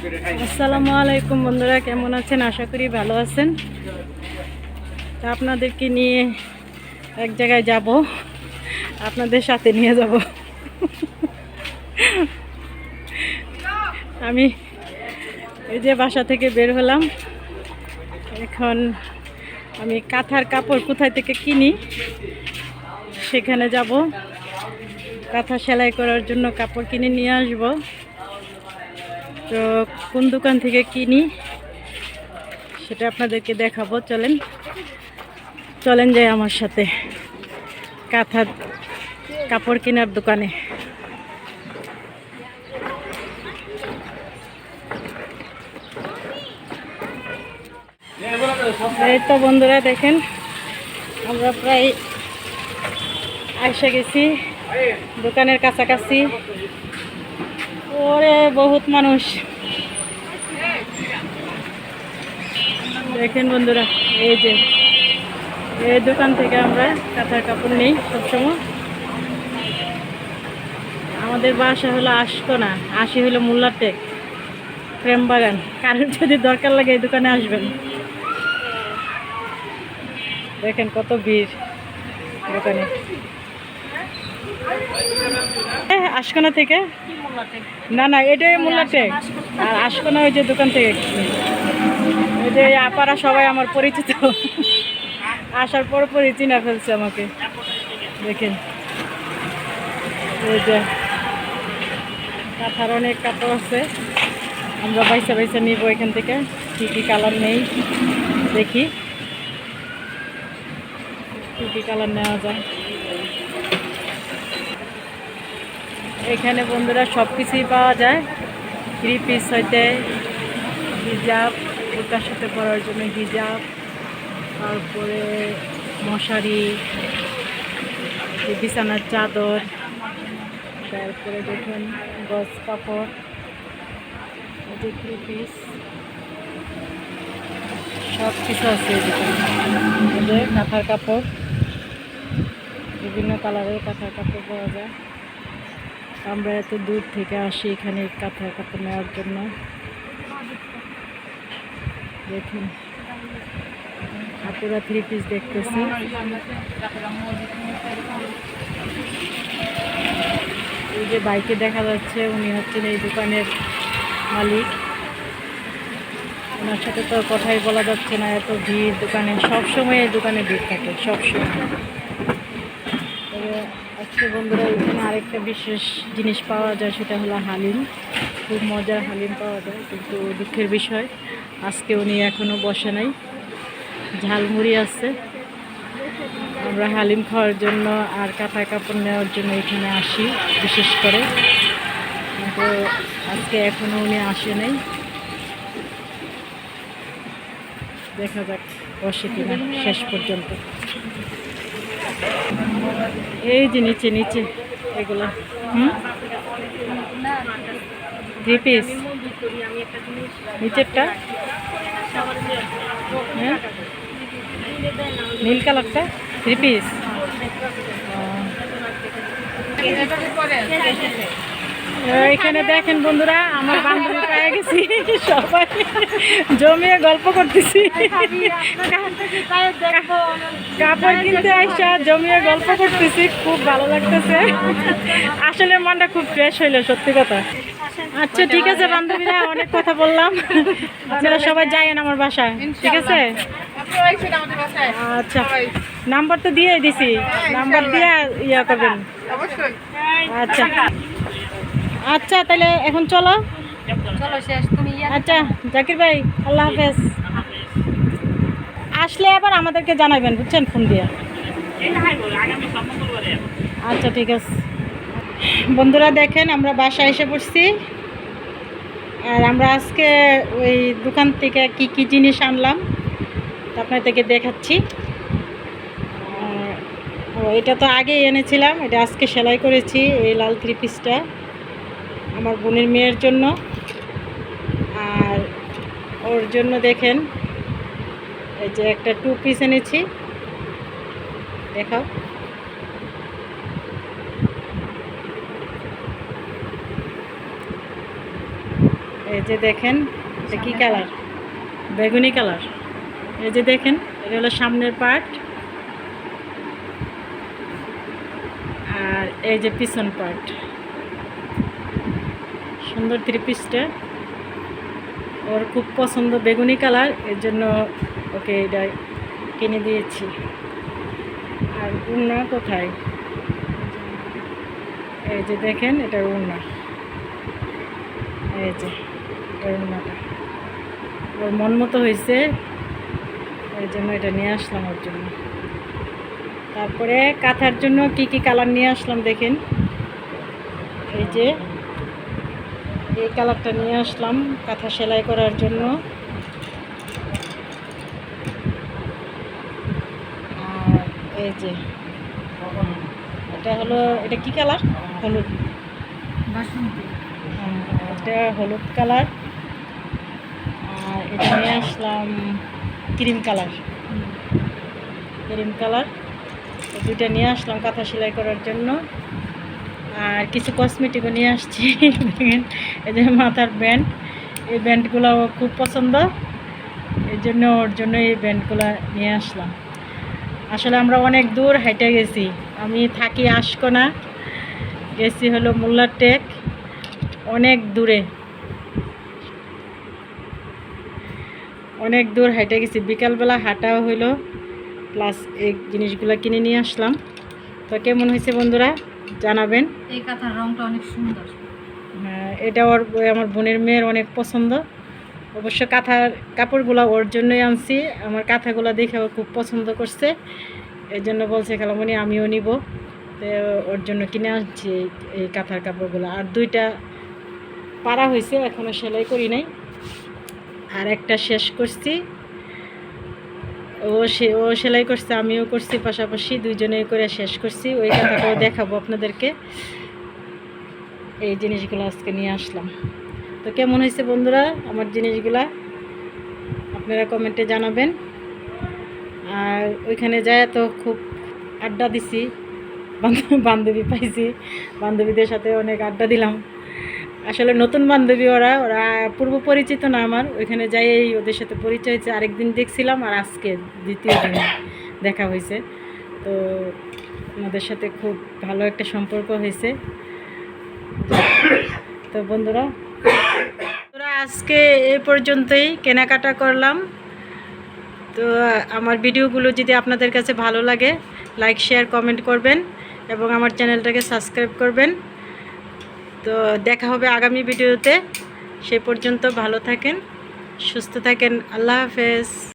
আসসালামু আলাইকুম বন্ধুরা, কেমন আছেন? আশা করি ভালো আছেন। তা আপনাদেরকে নিয়ে এক জায়গায় যাব, আপনাদের সাথে নিয়ে যাব। আমি এই যে বাসা থেকে বের হলাম। এখন আমি কাঁথার কাপড় কোথায় থেকে কিনি সেখানে যাব। কাঁথা সেলাই করার জন্য কাপড় কিনে নিয়ে আসব। তো কোন দোকান থেকে কিনি সেটা আপনাদেরকে দেখাবো। চলেন যাই আমার সাথে কাঁথার কাপড় কেনার দোকানে। এই তো বন্ধুরা দেখেন, আমরা প্রায় এসে গেছি দোকানের কাছাকাছি। ওরে বহুত মানুষ দেখেন বন্ধুরা। এই যে এই দোকান থেকে আমরা কাঁথার কাপড় নেই সবসময়। আমাদের বাসা হলো আশকোনা, আসি হলো মোল্লারটেক প্রেমবাগান। কারোর যদি দরকার লাগে এই দোকানে আসবেন। দেখেন কত ভিড় দোকানে। আশকোনা থেকে না এটাই মোল্লারটেক, আর আশকোনা ওই যে দোকান থেকে। ওই যে আপারা সবাই আমার পরিচিত, আসার পর পরই চিনা ফেলছে আমাকে। দেখেন এই যে কাঁথার অনেক কাপড় আছে, আমরা বাইসা নিব এখান থেকে। কী কী কালার নেই দেখি, কী কী কালার নেওয়া যায়। এখানে বন্ধুরা সব কিছুই পাওয়া যায়। 3 পিস হইতে হিজাব, ওটার সাথে পরার জন্য হিজাব, তারপরে মশারি, বিছানার চাদর, তারপরে দেখুন গজ কাপড়, 3 পিস সব কিছু আছে। এদিকে কাঁথার কাপড়, বিভিন্ন কালারের কাঁথার কাপড় পাওয়া যায়। আমরা এত দূর থেকে আসি এখানে কাঁথার কাপড় নেওয়ার জন্য। দেখুন আপুরা 3 পিস দেখতেছি। এই যে বাইকে দেখা যাচ্ছে, উনি হচ্ছেন এই দোকানের মালিক। ওনার সাথে তো কথাই বলা যাচ্ছে না, এত ভিড় দোকানে। সবসময় এই দোকানে ভিড় থাকে, সবসময়। তবে আজকে বন্ধুরা এখানে আরেকটা বিশেষ জিনিস পাওয়া যায়, সেটা হলো হালিম। খুব মজার হালিম পাওয়া যায়, কিন্তু দুঃখের বিষয় আজকে উনি এখনও বসে নাই। ঝালমুড়ি আছে। আমরা হালিম খাওয়ার জন্য আর কাঁথার কাপড় নেওয়ার জন্য এখানে আসি বিশেষ করে, কিন্তু আজকে এখনও উনি আসে নাই। দেখা যাক বসে কিনা শেষ পর্যন্ত। এই যে নিচে এগুলা 3 পিস নিচেরটা, হ্যাঁ নীল কালারটা 3 পিস। এখানে দেখেন বন্ধুরা, আমার বান্ধবী পেয়ে গেছি, সবাই জমিয়ে গল্প করতেছি। কাপড় কিনতে আইসা জমিয়ে গল্প করতেছি, খুব ভালো লাগতেছে। আসলে মনটা খুব ফ্রেশ হইলো, সত্যি কথা। আচ্ছা ঠিক আছে বান্ধবীরা, অনেক কথা বললাম। আপনারা সবাই যায়েন আমার বাসায়, ঠিক আছে? আচ্ছা নাম্বার তো দিয়ে দিছি, নাম্বার দিয়ে ইয়া করবেন। আচ্ছা আচ্ছা তাহলে এখন চলো শেষ। আচ্ছা জাকির ভাই, আল্লাহ হাফেজ। আসলে আবার আমাদেরকে জানাবেন, বুঝছেন, ফোন দিয়ে। আচ্ছা ঠিক আছে বন্ধুরা, দেখেন আমরা বাসায় এসে পড়ছি। আর আমরা আজকে ওই দোকান থেকে কি কি জিনিস আনলাম আপনাদেরকে দেখাচ্ছি। এটা তো আগেই এনেছিলাম, এটা আজকে সেলাই করেছি। এই লাল 3 পিসটা আমার বোনের মেয়ের জন্য, আর ওর জন্য দেখেন এই যে একটা 2 পিস এনেছি। দেখাও, এই যে দেখেন এটা কী কালার, বেগুনি কালার। এই যে দেখেন এটা হলো সামনের পার্ট, আর এই যে পিছন পার্ট। সুন্দর 3 পিসটা, ওর খুব পছন্দ বেগুনি কালার, এর জন্য ওকে এটা কিনে দিয়েছি। আর উড়না কোথায়, এই যে দেখেন এটা উড়না, এই যে এটা উড়নাটা ওর মন মতো হয়েছে, এই জন্য এটা নিয়ে আসলাম ওর জন্য। তারপরে কাঁথার জন্য কি কি কালার নিয়ে আসলাম দেখেন, এই যে এই কালারটা নিয়ে আসলাম কাঁথা সেলাই করার জন্য। আর এই যে এটা হলো, এটা কি কালার, হলুদ, এটা হলুদ কালার। আর এটা নিয়ে আসলাম ক্রিম কালার, দুইটা নিয়ে আসলাম কাঁথা সেলাই করার জন্য। আর কিছু কসমেটিকও নিয়ে আসছি দেখেন, এই যে মাথার ব্যান্ড, এই ব্যান্ডগুলো ও খুব পছন্দ, এই জন্য ওর জন্য এই ব্যান্ডগুলো নিয়ে আসলাম। আসলে আমরা অনেক দূর হেঁটে গেছি, আমি থাকি আশকোনা, গেছি হলো মোল্লার টেক, অনেক দূরে, অনেক দূর হেঁটে গেছি। বিকালবেলা হাঁটাও হইলো, প্লাস এই জিনিসগুলো কিনে নিয়ে আসলাম। তো কেমন হয়েছে বন্ধুরা জানাবেন। এই কাঁথার রংটা অনেক সুন্দর। হ্যাঁ, এটা আমার বোনের মেয়ের অনেক পছন্দ। অবশ্য কাঁথার কাপড়গুলো ওর জন্যই আনছি, আমার কাঁথাগুলো দেখে ও খুব পছন্দ করছে, এই জন্য বলছে খালামণি আমিও নিব, তো ওর জন্য কিনে আনছি এই কাঁথার কাপড়গুলো। আর 2টা পাড়া হয়েছে, এখনও সেলাই করি নাই, আর একটা শেষ করছি। ও সেলাই করছে, আমিও করছি, পাশাপাশি দুইজনে করে শেষ করছি। ওই কাঁথাটাও দেখাবো আপনাদেরকে। এই জিনিসগুলো আজকে নিয়ে আসলাম। তো কেমন হয়েছে বন্ধুরা আমার জিনিসগুলা, আপনারা কমেন্টে জানাবেন। আর ওইখানে যায় তো খুব আড্ডা দিছি, বান্ধবী পাইছি, বান্ধবীদের সাথে অনেক আড্ডা দিলাম। আসলে নতুন বান্ধবী, ওরা পূর্ব পরিচিত না আমার, ওইখানে যাই ওদের সাথে পরিচয় হয়েছে। আরেকদিন দেখছিলাম, আর আজকে দ্বিতীয় দিন দেখা হয়েছে। তো ওদের সাথে খুব ভালো একটা সম্পর্ক হয়েছে। তো বন্ধুরা আজকে এই পর্যন্তই কেনাকাটা করলাম। তো আমার ভিডিওগুলো যদি আপনাদের কাছে ভালো লাগে, লাইক শেয়ার কমেন্ট করবেন এবং আমার চ্যানেলটাকে সাবস্ক্রাইব করবেন। তো দেখা হবে আগামী ভিডিওতে, সে পর্যন্ত ভালো থাকেন, সুস্থ থাকেন, আল্লাহ হাফেজ।